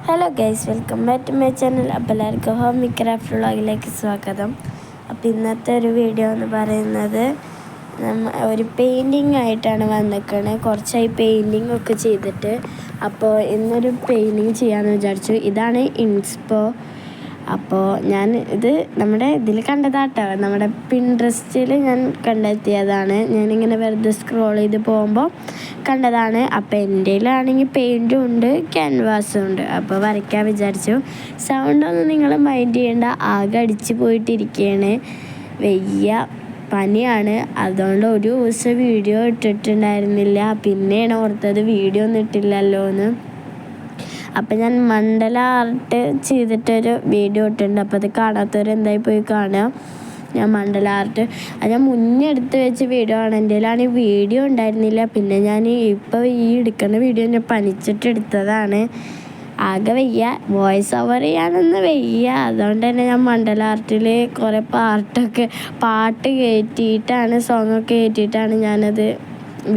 Hello guys, welcome back to my channel. അപ്പോൾ എല്ലാവർക്കും home craft വ്ളോഗിലേക്ക് സ്വാഗതം. അപ്പോൾ ഇന്നത്തെ ഒരു വീഡിയോ എന്ന് പറയുന്നത് ഒരു പെയിൻറ്റിങ് ആയിട്ടാണ് വന്നിരിക്കുന്നത്. കുറച്ചായി പെയിൻറ്റിങ് ഒക്കെ ചെയ്തിട്ട്. അപ്പോൾ ഇന്നൊരു പെയിൻറ്റിങ് ചെയ്യാമെന്ന് വിചാരിച്ചു. ഇതാണ് ഇൻസ്പോ. അപ്പോൾ ഞാൻ ഇത് നമ്മുടെ ഇതിൽ കണ്ടതാട്ടോ, നമ്മുടെ പിൻട്രസ്റ്റിൽ ഞാൻ കണ്ടെത്തിയതാണ്. ഞാനിങ്ങനെ വെറുതെ സ്ക്രോൾ ചെയ്ത് പോകുമ്പോൾ കണ്ടതാണ്. അപ്പോൾ എൻ്റെ കയ്യിലാണെങ്കിൽ പെയിൻറ്റും ഉണ്ട്, ക്യാൻവാസും ഉണ്ട്. അപ്പോൾ വരയ്ക്കാൻ വിചാരിച്ചു. സൗണ്ടൊന്നും നിങ്ങൾ മൈൻഡ് ചെയ്യേണ്ട, ആകെ അടിച്ച് പോയിട്ടിരിക്കുകയാണ്. വയ്യ, പനിയാണ്. അതുകൊണ്ട് ഒരു ദിവസം വീഡിയോ ഇട്ടിട്ടുണ്ടായിരുന്നില്ല. പിന്നെയാണ് ഓർത്തത് വീഡിയോ ഒന്നും ഇട്ടില്ലല്ലോ എന്ന്. അപ്പം ഞാൻ മണ്ഡല ആർട്ട് ചെയ്തിട്ടൊരു വീഡിയോ ഇട്ടിട്ടുണ്ട്. അപ്പോൾ അത് കാണാത്തവർ എന്തായി പോയി കാണുക. ഞാൻ മണ്ഡല ആർട്ട് അത് ഞാൻ മുന്നേ എടുത്ത് വെച്ച വീഡിയോ ആണ്. എൻ്റെ കയ്യിലാണെങ്കിൽ വീഡിയോ ഉണ്ടായിരുന്നില്ല. പിന്നെ ഞാൻ ഇപ്പോൾ ഈ എടുക്കുന്ന വീഡിയോ ഞാൻ പനിച്ചിട്ട് എടുത്തതാണ്. ആകെ വയ്യ, വോയിസ് ഓവർ ചെയ്യാനൊന്നും വയ്യ. അതുകൊണ്ട് തന്നെ ഞാൻ മണ്ഡല ആർട്ടിൽ കുറേ പാട്ട് കയറ്റിയിട്ടാണ്, സോങ്ങൊക്കെ കയറ്റിയിട്ടാണ് ഞാനത്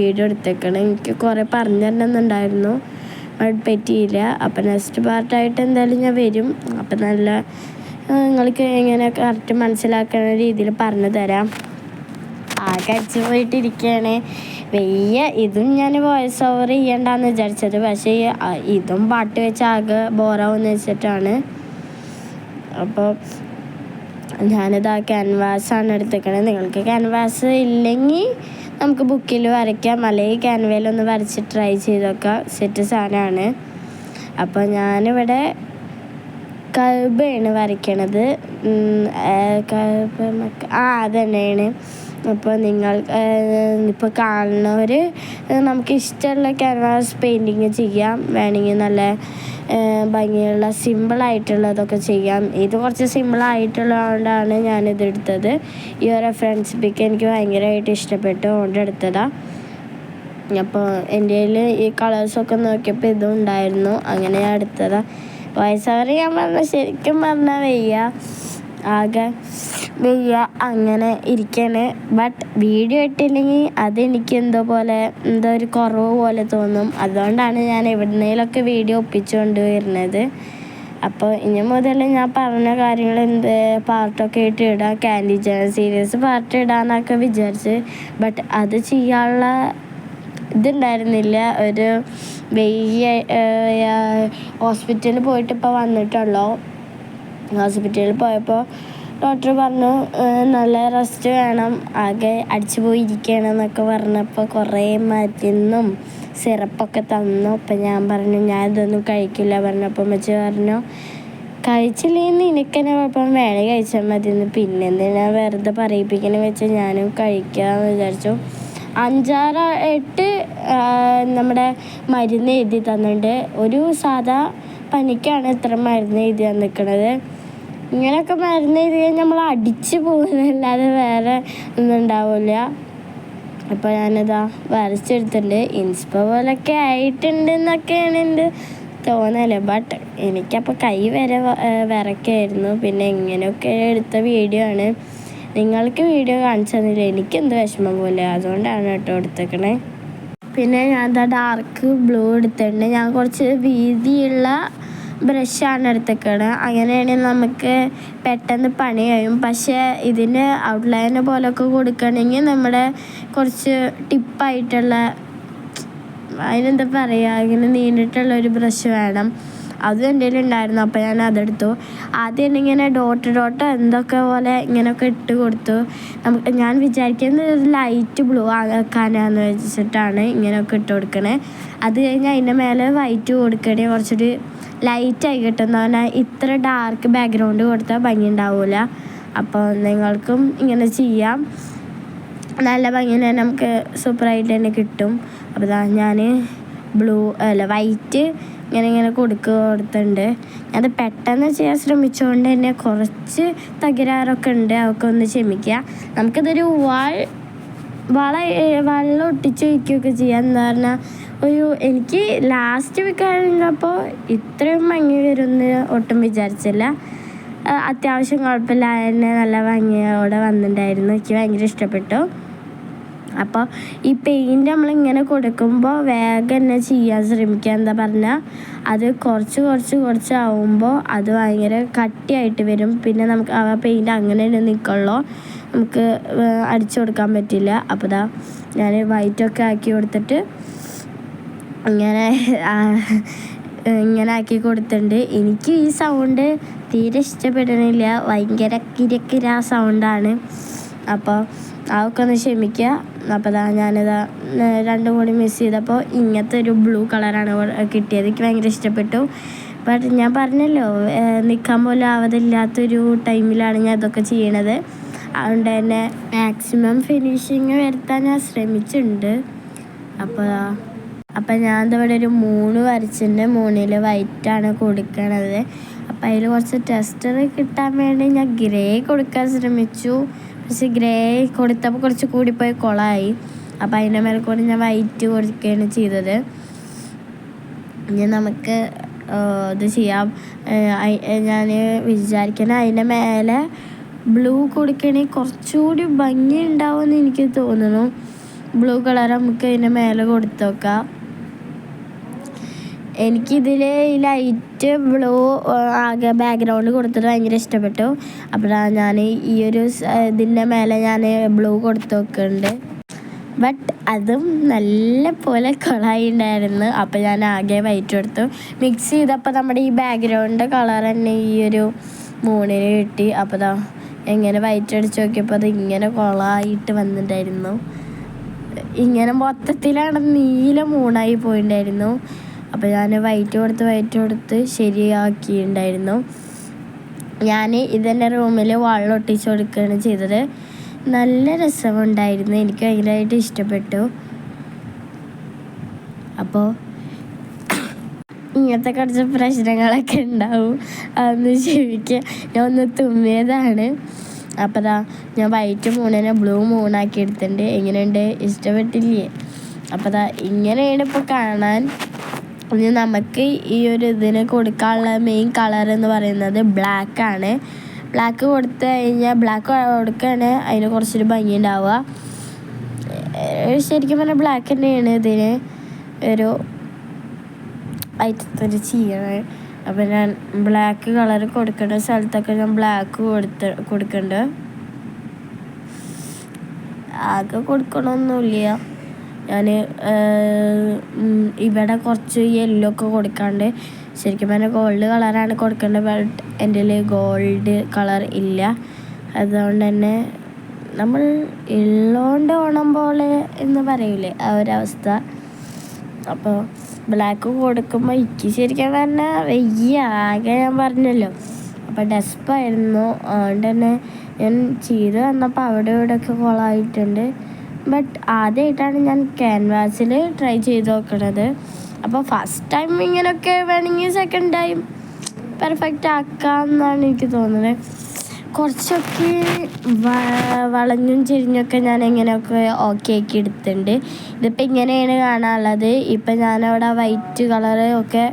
വീഡിയോ എടുത്തേക്കണത്. എനിക്ക് കുറേ പറഞ്ഞു തരണമെന്നുണ്ടായിരുന്നു, അത് പറ്റിയില്ല. അപ്പം നെക്സ്റ്റ് പാർട്ടായിട്ട് എന്തായാലും ഞാൻ വരും. അപ്പം നല്ല നിങ്ങൾക്ക് എങ്ങനെ കറക്റ്റ് മനസ്സിലാക്കുന്ന രീതിയിൽ പറഞ്ഞു തരാം. ആകെ അടിച്ചു പോയിട്ടിരിക്കുകയാണ്, വയ്യ. ഇതും ഞാൻ വോയിസ് ഓവർ ചെയ്യണ്ടെന്ന് വിചാരിച്ചത്, പക്ഷേ ഇതും പാട്ട് വെച്ച് ആകെ ബോറാവെന്ന് വെച്ചിട്ടാണ്. അപ്പോൾ ഞാനിത് ക്യാൻവാസാണ് എടുത്തേക്കണത്. നിങ്ങൾക്ക് ക്യാൻവാസ് ഇല്ലെങ്കിൽ നമുക്ക് ബുക്കിൽ വരയ്ക്കാം, അല്ലെങ്കിൽ ക്യാൻവയിലൊന്ന് വരച്ച് ട്രൈ ചെയ്തൊക്കെ സെറ്റ് സാധനമാണ്. അപ്പോൾ ഞാനിവിടെ കൽബാണ് വരയ്ക്കണത്. അതന്നെയാണ്. അപ്പോൾ നിങ്ങൾ ഇപ്പോൾ കാണുന്നവർ നമുക്ക് ഇഷ്ടമുള്ള ക്യാൻവാസ് പെയിൻറ്റിങ് ചെയ്യാം. വേണമെങ്കിൽ നല്ല ഭംഗിയുള്ള സിമ്പിളായിട്ടുള്ളതൊക്കെ ചെയ്യാം. ഇത് കുറച്ച് സിമ്പിളായിട്ടുള്ളതുകൊണ്ടാണ് ഞാനിതെടുത്തത്. ഈ ഒരു റെഫറൻസ് പിക്ക് എനിക്ക് ഭയങ്കരമായിട്ട് ഇഷ്ടപ്പെട്ടു, അതുകൊണ്ട് എടുത്തതാണ്. അപ്പോൾ എൻ്റെ കയ്യിൽ ഈ കളേഴ്സൊക്കെ നോക്കിയപ്പോൾ ഇതും ഉണ്ടായിരുന്നു, അങ്ങനെ ഞാൻ എടുത്തതാണ്. വോയിസ് ഓവർ ഞാൻ ശരിക്കും പറഞ്ഞാൽ വയ്യ, ആകെ വയ്യ, അങ്ങനെ ഇരിക്കാണ്. ബട്ട് വീഡിയോ ഇട്ടില്ലെങ്കിൽ അതെനിക്ക് എന്തോ ഒരു കുറവ് പോലെ തോന്നും. അതുകൊണ്ടാണ് ഞാൻ എവിടുന്നേലൊക്കെ വീഡിയോ ഒപ്പിച്ചുകൊണ്ട് വരുന്നത്. അപ്പോൾ ഇനി മുതൽ ഞാൻ പറഞ്ഞ കാര്യങ്ങൾ പാർട്ടൊക്കെ ആയിട്ട് ഇടാം. ക്യാൻഡി ചാനൽ സീരീസ് പാർട്ട് ഇടാമെന്നൊക്കെ വിചാരിച്ച്, ബട്ട് അത് ചെയ്യാനുള്ള ഇതുണ്ടായിരുന്നില്ല. ഒരു വയ്യ, ഹോസ്പിറ്റലിൽ പോയിട്ട് ഇപ്പോൾ വന്നിട്ടുള്ളൂ. ഹോസ്പിറ്റലിൽ പോയപ്പോൾ ഡോക്ടർ പറഞ്ഞു നല്ല റെസ്റ്റ് വേണം, ആകെ അടിച്ചു പോയിരിക്കണം എന്നൊക്കെ പറഞ്ഞപ്പോൾ കുറേ മരുന്നും സിറപ്പൊക്കെ തന്നു. അപ്പം ഞാൻ പറഞ്ഞു ഞാൻ ഇതൊന്നും കഴിക്കില്ല പറഞ്ഞപ്പോൾ വെച്ച് പറഞ്ഞു കഴിച്ചില്ലെങ്കിൽ നിനക്കെന്നെ കുഴപ്പം, വേണേ കഴിച്ചാൽ മതി എന്ന്. പിന്നെ എന്തിനാ വെറുതെ പറയിപ്പിക്കണ വെച്ച് ഞാനും കഴിക്കാമെന്ന് വിചാരിച്ചു. 5-8 നമ്മുടെ മരുന്ന് എഴുതി തന്നിട്ടുണ്ട്. ഒരു സാധാ പനിക്കാണ് ഇത്ര മരുന്ന് എഴുതി തന്നിരിക്കണത്. ഇങ്ങനെയൊക്കെ മരുന്ന് എഴുതി കഴിഞ്ഞാൽ നമ്മൾ അടിച്ച് പോകുന്നതല്ലാതെ വേറെ ഒന്നും ഉണ്ടാവില്ല. അപ്പോൾ ഞാനിതാ വരച്ചെടുത്തിട്ടുണ്ട്. ഇൻസ്പോ പോലൊക്കെ ആയിട്ടുണ്ടെന്നൊക്കെയാണ് എൻ്റെ തോന്നല്. ബട്ട് എനിക്കപ്പോൾ കൈ വരെ വിറയ്ക്കായിരുന്നു. പിന്നെ ഇങ്ങനെയൊക്കെ എടുത്ത വീഡിയോ ആണ്. നിങ്ങൾക്ക് വീഡിയോ കാണിച്ചു തന്നില്ല, എനിക്കെന്ത് വിഷമം പോലെ, അതുകൊണ്ടാണ് കേട്ടോ എടുത്തേക്കണേ. പിന്നെ ഞാൻ എന്താ ഡാർക്ക് ബ്ലൂ എടുത്തിട്ടുണ്ട്. ഞാൻ കുറച്ച് വീതിയുള്ള ബ്രഷാണ് എടുത്തേക്കണത്. അങ്ങനെയാണെങ്കിൽ നമുക്ക് പെട്ടെന്ന് പണി കഴിയും. പക്ഷേ ഇതിന് ഔട്ട്ലൈന് പോലൊക്കെ കൊടുക്കണമെങ്കിൽ നമ്മുടെ കുറച്ച് ടിപ്പായിട്ടുള്ള, അതിനെന്താ പറയുക, ഇങ്ങനെ നീണ്ടിട്ടുള്ളൊരു ബ്രഷ് വേണം. അതും എൻ്റെ കയ്യിലുണ്ടായിരുന്നു. അപ്പോൾ ഞാൻ അതെടുത്തു. ആദ്യം ഇങ്ങനെ ഡോട്ട് എന്തൊക്കെ പോലെ ഇങ്ങനെയൊക്കെ ഇട്ട് കൊടുത്തു. ഞാൻ വിചാരിക്കുന്നത് ഒരു ലൈറ്റ് ബ്ലൂ ആക്കാനാന്ന് വെച്ചിട്ടാണ് ഇങ്ങനെയൊക്കെ ഇട്ട് കൊടുക്കണേ. അത് കഴിഞ്ഞ് അതിൻ്റെ മേലെ വൈറ്റ് കൊടുക്കണേ, കുറച്ചൊരു ലൈറ്റായി കിട്ടുന്ന പറഞ്ഞാൽ ഇത്ര ഡാർക്ക് ബാക്ക്ഗ്രൗണ്ട് കൊടുത്താൽ ഭംഗി ഉണ്ടാവില്ല. അപ്പോൾ നിങ്ങൾക്കും ഇങ്ങനെ ചെയ്യാം, നല്ല ഭംഗി തന്നെ, നമുക്ക് സൂപ്പറായിട്ട് തന്നെ കിട്ടും. അപ്പോൾ ഞാൻ വൈറ്റ് ഇങ്ങനെ കൊടുത്തിട്ടുണ്ട്. അത് പെട്ടെന്ന് ചെയ്യാൻ ശ്രമിച്ചുകൊണ്ട് തന്നെ കുറച്ച് തകരാറൊക്കെ ഉണ്ട്, അതൊക്കെ ഒന്ന് ക്ഷമിക്കുക. നമുക്കിതൊരു വെള്ളം ഒട്ടിച്ച് വയ്ക്കുകയൊക്കെ ചെയ്യാം. എന്ന് പറഞ്ഞാൽ എനിക്ക് ലാസ്റ്റ് കഴിഞ്ഞപ്പോൾ ഇത്രയും ഭംഗി വരുമെന്ന് ഒട്ടും വിചാരിച്ചില്ല. അത്യാവശ്യം കുഴപ്പമില്ല, തന്നെ നല്ല ഭംഗിയോടെ വന്നിട്ടുണ്ടായിരുന്നു. എനിക്ക് ഭയങ്കര ഇഷ്ടപ്പെട്ടു. അപ്പോൾ ഈ പെയിൻറ്റ് നമ്മളിങ്ങനെ കൊടുക്കുമ്പോൾ വേഗം തന്നെ ചെയ്യാൻ ശ്രമിക്കുക. എന്താ പറഞ്ഞാൽ അത് കുറച്ച് ആവുമ്പോൾ അത് ഭയങ്കര കട്ടിയായിട്ട് വരും. പിന്നെ നമുക്ക് ആ പെയിൻറ്റ് അങ്ങനെ തന്നെ നിൽക്കുള്ളൂ, നമുക്ക് അടിച്ചു കൊടുക്കാൻ പറ്റില്ല. അപ്പോൾ ഞാൻ വൈറ്റൊക്കെ ആക്കി കൊടുത്തിട്ട് ഇങ്ങനെ ആക്കി കൊടുത്തിട്ടുണ്ട്. എനിക്ക് ഈ സൗണ്ട് തീരെ ഇഷ്ടപ്പെടണില്ല, ഭയങ്കര കിരക്കിര സൗണ്ടാണ്. അപ്പോൾ അതൊക്കെ ഒന്ന് ക്ഷമിക്കുക. അപ്പോൾ ഞാനിതാ രണ്ടും കൂടി മിക്സ് ചെയ്തപ്പോൾ ഇങ്ങനത്തെ ഒരു ബ്ലൂ കളറാണ് കിട്ടിയത്. എനിക്ക് ഭയങ്കര ഇഷ്ടപ്പെട്ടു. ബട്ട് ഞാൻ പറഞ്ഞല്ലോ, നിൽക്കാൻ പോലും ആവതില്ലാത്തൊരു ടൈമിലാണ് ഞാൻ ഇതൊക്കെ ചെയ്യണത്. അതുകൊണ്ട് തന്നെ മാക്സിമം ഫിനിഷിങ് വരുത്താൻ ഞാൻ ശ്രമിച്ചിട്ടുണ്ട്. അപ്പോൾ ഞാൻ ഇവിടെ ഒരു 3 വരച്ചിട്ടുണ്ട്. 3-ൽ വൈറ്റാണ് കൊടുക്കണത്. അപ്പോൾ അതിൽ കുറച്ച് ടെസ്റ്റർ കിട്ടാൻ വേണ്ടി ഞാൻ ഗ്രേ കൊടുക്കാൻ ശ്രമിച്ചു. പക്ഷെ ഗ്രേ കൊടുത്തപ്പോൾ കുറച്ച് കൂടിപ്പോയി കുളമായി. അപ്പോൾ അതിൻ്റെ മേലെ കൂടി ഞാൻ വൈറ്റ് കൊടുക്കുകയാണ് ചെയ്തത്. ഇനി നമുക്ക് ഇത് ചെയ്യാം. ഞാൻ വിചാരിക്കണ അതിൻ്റെ മേലെ ബ്ലൂ കൊടുക്കുകയാണെങ്കിൽ കുറച്ചുകൂടി ഭംഗി ഉണ്ടാവുമെന്ന് എനിക്ക് തോന്നുന്നു. ബ്ലൂ കളർ നമുക്ക് അതിൻ്റെ മേലെ കൊടുത്തു നോക്കാം. എനിക്കിതിൽ ഈ ലൈറ്റ് ബ്ലൂ ആകെ ബാക്ക്ഗ്രൗണ്ട് കൊടുത്തിട്ട് ഭയങ്കര ഇഷ്ടപ്പെട്ടു. അപ്പോൾ ഞാൻ ഈ ഒരു ഇതിൻ്റെ മേലെ ഞാൻ ബ്ലൂ കൊടുത്ത് വെക്കുന്നുണ്ട്. ബട്ട് അതും നല്ല പോലെ കൊളായി ഉണ്ടായിരുന്നു. അപ്പോൾ ഞാൻ ആകെ വൈറ്റ് കൊടുത്തു. മിക്സ് ചെയ്തപ്പോൾ നമ്മുടെ ഈ ബാക്ക്ഗ്രൗണ്ട് കളർ തന്നെ ഈ ഒരു 3-ന് കിട്ടി. അപ്പോൾ എങ്ങനെ വൈറ്റ് അടിച്ച് നോക്കിയപ്പോൾ അത് ഇങ്ങനെ കൊളായിട്ട് വന്നിട്ടുണ്ടായിരുന്നു. ഇങ്ങനെ മൊത്തത്തിലാണ് നീല 3ആയി പോയിട്ടുണ്ടായിരുന്നു. അപ്പോൾ ഞാൻ വൈറ്റ് കൊടുത്ത് ശരിയാക്കിയിട്ടുണ്ടായിരുന്നു. ഞാൻ ഇതെൻ്റെ റൂമിൽ വള്ളം ഒട്ടിച്ച് കൊടുക്കുകയാണ് ചെയ്തത്. നല്ല രസമുണ്ടായിരുന്നു, എനിക്ക് ഭയങ്കരമായിട്ട് ഇഷ്ടപ്പെട്ടു. അപ്പോൾ ഇങ്ങനത്തെ കുറച്ച് പ്രശ്നങ്ങളൊക്കെ ഉണ്ടാവും, അതൊന്ന് ക്ഷമിക്കുക. ഞാൻ ഒന്ന് തുമ്മിയതാണ്. അപ്പോൾ ഞാൻ വൈറ്റ് 3-നെ ബ്ലൂ 3ആക്കി എടുത്തിട്ടുണ്ട്. എങ്ങനെയുണ്ട്, ഇഷ്ടപ്പെട്ടില്ലേ? അപ്പോൾ ഇങ്ങനെയാണ് ഇപ്പോൾ കാണാൻ. ഇനി നമുക്ക് ഈ ഒരു ഇതിന് കൊടുക്കാനുള്ള മെയിൻ കളർ എന്ന് പറയുന്നത് ബ്ലാക്കാണ്. ബ്ലാക്ക് കൊടുത്തു കഴിഞ്ഞാൽ കൊടുക്കുകയാണ് അതിന് കുറച്ചൊരു ഭംഗി ഉണ്ടാവുക. ശരിക്കും പറഞ്ഞാൽ ബ്ലാക്ക് തന്നെയാണ് ഇതിന് ഒരു ഐറ്റത്തൊരു ചെയ്യണത്. അപ്പോൾ ഞാൻ ബ്ലാക്ക് കളർ കൊടുക്കേണ്ട സ്ഥലത്തൊക്കെ ഞാൻ ബ്ലാക്ക് കൊടുക്കുന്നുണ്ട്. ആകെ കൊടുക്കണമൊന്നുമില്ല. ഞാൻ ഇവിടെ കുറച്ച് യെല്ലോ ഒക്കെ കൊടുക്കാണ്ട്. ശരിക്കും പറഞ്ഞാൽ ഗോൾഡ് കളറാണ് കൊടുക്കേണ്ടത്. ബട്ട് എൻ്റെ ഗോൾഡ് കളർ ഇല്ല. അതുകൊണ്ട് തന്നെ നമ്മൾ ഉള്ളോണ്ട് ഓണം പോലെ എന്ന് പറയില്ലേ, ആ ഒരവസ്ഥ. അപ്പോൾ ബ്ലാക്ക് കൊടുക്കുമ്പോൾ എനിക്ക് ശരിക്കും പറഞ്ഞാൽ വയ്യ, ആകെ ഞാൻ പറഞ്ഞല്ലോ. അപ്പോൾ ഡെസ്പായിരുന്നു. അതുകൊണ്ട് തന്നെ ഞാൻ ചെയ്ത് വന്നപ്പോൾ അവിടെ ഇവിടെയൊക്കെ കൊളായിട്ടുണ്ട്. ബട്ട് ആദ്യമായിട്ടാണ് ഞാൻ ക്യാൻവാസിൽ ട്രൈ ചെയ്ത് നോക്കണത്. അപ്പോൾ ഫസ്റ്റ് ടൈം ഇങ്ങനെയൊക്കെ വേണമെങ്കിൽ സെക്കൻഡ് ടൈം പെർഫെക്റ്റ് ആക്കാമെന്നാണ് എനിക്ക് തോന്നുന്നത്. കുറച്ചൊക്കെ വളഞ്ഞും ചെരിഞ്ഞൊക്കെ ഞാൻ എങ്ങനെയൊക്കെ ഓക്കെ ആക്കി എടുത്തിട്ടുണ്ട്. ഇതിപ്പോൾ ഇങ്ങനെയാണ് കാണാനുള്ളത്. ഇപ്പം ഞാനവിടെ വൈറ്റ് കളറ് ഒക്കെ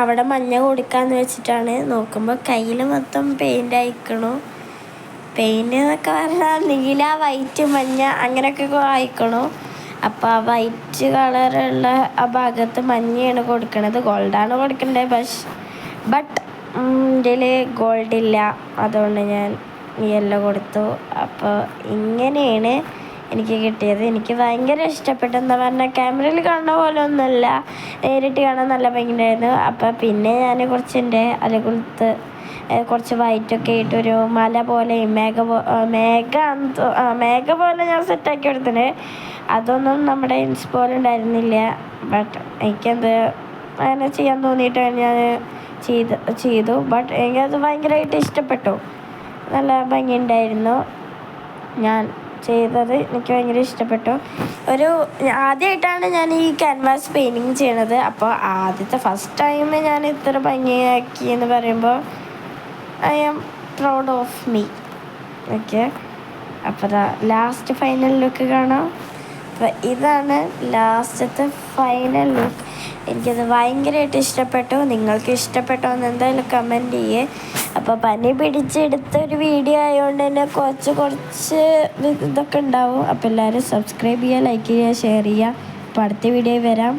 അവിടെ മഞ്ഞ കൊടുക്കാമെന്ന് വെച്ചിട്ടാണ്. നോക്കുമ്പോൾ കയ്യിൽ മൊത്തം പെയിൻ്റ് അയക്കണു. പെയിൻ്റ് എന്നൊക്കെ പറഞ്ഞാൽ നീല, വൈറ്റ്, മഞ്ഞ അങ്ങനെയൊക്കെ അയക്കണു. അപ്പോൾ ആ വൈറ്റ് കളറുള്ള ആ ഭാഗത്ത് മഞ്ഞയാണ് കൊടുക്കണത്, ഗോൾഡാണ് കൊടുക്കേണ്ടത്. ബട്ട് ഇതിൽ ഗോൾഡില്ല, അതുകൊണ്ട് ഞാൻ യെല്ലോ കൊടുത്തു. അപ്പോൾ ഇങ്ങനെയാണ് എനിക്ക് കിട്ടിയത്. എനിക്ക് ഭയങ്കര ഇഷ്ടപ്പെട്ടു. എന്താ പറഞ്ഞാൽ ക്യാമറയിൽ കാണുന്ന പോലെ ഒന്നുമല്ല, നേരിട്ട് കാണാൻ നല്ല ഭംഗിയുണ്ടായിരുന്നു. അപ്പോൾ പിന്നെ ഞാൻ കുറച്ചിൻ്റെ അതിൽക്കുളത്ത് കുറച്ച് വൈറ്റൊക്കെ ഇട്ടൊരു മല പോലെ മേഘ പോലെ ഞാൻ സെറ്റാക്കി എടുത്തിട്ടുണ്ട്. അതൊന്നും നമ്മുടെ പോലെ ഉണ്ടായിരുന്നില്ല. ബട്ട് എനിക്കത് അങ്ങനെ ചെയ്യാൻ തോന്നിയിട്ടാണ് ഞാൻ ചെയ്തു. ബട്ട് എനിക്കത് ഭയങ്കരമായിട്ട് ഇഷ്ടപ്പെട്ടു, നല്ല ഭംഗിയുണ്ടായിരുന്നു. ഞാൻ ചെയ്തത് എനിക്ക് ഭയങ്കര ഇഷ്ടപ്പെട്ടു. ആദ്യമായിട്ടാണ് ഞാൻ ഈ ക്യാൻവാസ് പെയിൻറ്റിങ് ചെയ്യണത്. അപ്പോൾ ആദ്യത്തെ ഫസ്റ്റ് ടൈം ഞാൻ ഇത്ര ഭംഗിയാക്കി എന്ന് പറയുമ്പോൾ I am proud of me. Okay, അപ്പോൾ ലാസ്റ്റ് ഫൈനൽ ലുക്ക് കാണാം. അപ്പോൾ ഇതാണ് ലാസ്റ്റത്തെ ഫൈനൽ ലുക്ക്. എനിക്കത് ഭയങ്കരമായിട്ട് ഇഷ്ടപ്പെട്ടു. നിങ്ങൾക്ക് ഇഷ്ടപ്പെട്ടോ എന്ന് എന്തായാലും കമൻറ്റ് ചെയ്യേ. അപ്പോൾ പനി പിടിച്ചെടുത്തൊരു വീഡിയോ ആയതുകൊണ്ട് തന്നെ കുറച്ച് ഇതൊക്കെ ഉണ്ടാവും. അപ്പോൾ എല്ലാവരും സബ്സ്ക്രൈബ് ചെയ്യുക, ലൈക്ക് ചെയ്യുക, ഷെയർ ചെയ്യുക. അപ്പോൾ അടുത്ത വീഡിയോ വരാം.